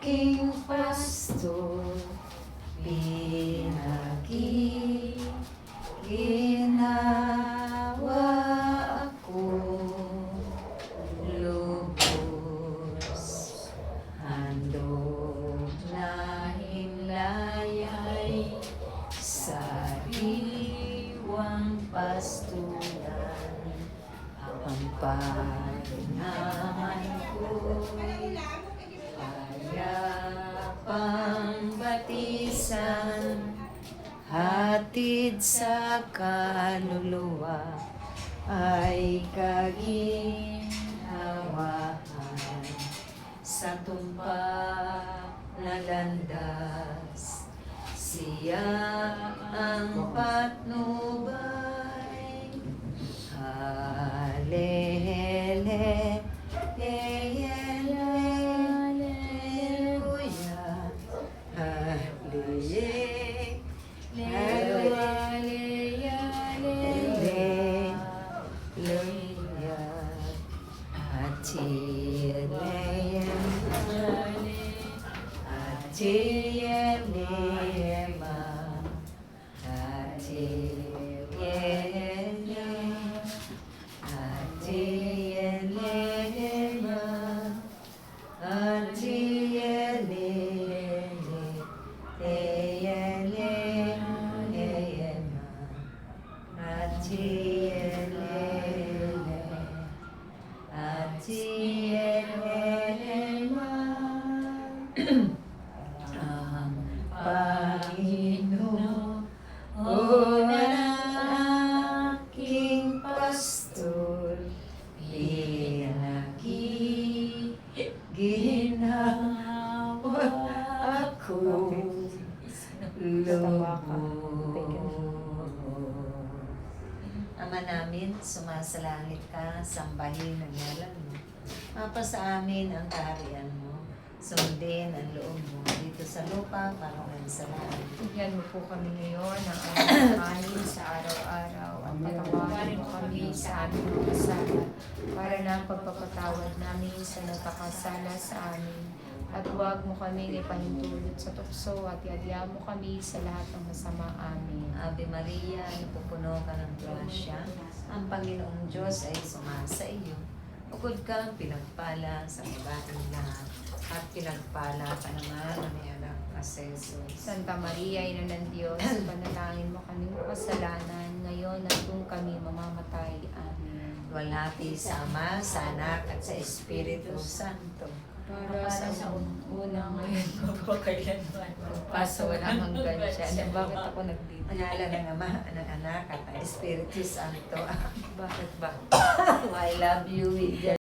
aking pastor, ginawa ako lubos, handog na himlayay, sariwang pastulan, ang pagnaman ko'y payapang batisan, hatid sa kaluluwa ay kaginhawaan, sa tumpak na landas siya ang patnubay. Hallelujah, hallelujah, ang Panginoon ang aking pastor, ginawa ako lubos. Ama namin, sumasalangit ka, sambahin ang ngalan mo. Mapa sa amin ang kaharian mo. Sundin ang loob mo dito sa lupa para kayo sa langit. Bigyan mo po kami ngayon ng aming kanin sa araw-araw at patawarin mo kami sa aming mga kasala para na ang pagpapatawad namin sa nagkakasala sa amin. At huwag mo kami ipahintulot sa tukso at iadya mo kami sa lahat ng masama. Amin. Ave Maria, napupuno ka ng grasya. Ang Panginoong Diyos ay sumasa iyo. Bukod kang pinagpala sa babaeng lahat, at pinagpala ka naman ng anak na si Jesus. Santa Maria, Ina ng Diyos, panalangin mo kami kasalanan ngayon at kung kami mamamatay. Amen. Walhati sa Ama, sa Anak, at sa Espiritu Santo. Para sa una ngayon, mapakailanman. Paso walang hanggan siya. Bakit ako nagdito? Pangalan ng Ama, ng Anak, at ng Espiritu Santo. Bakit ba? I love you with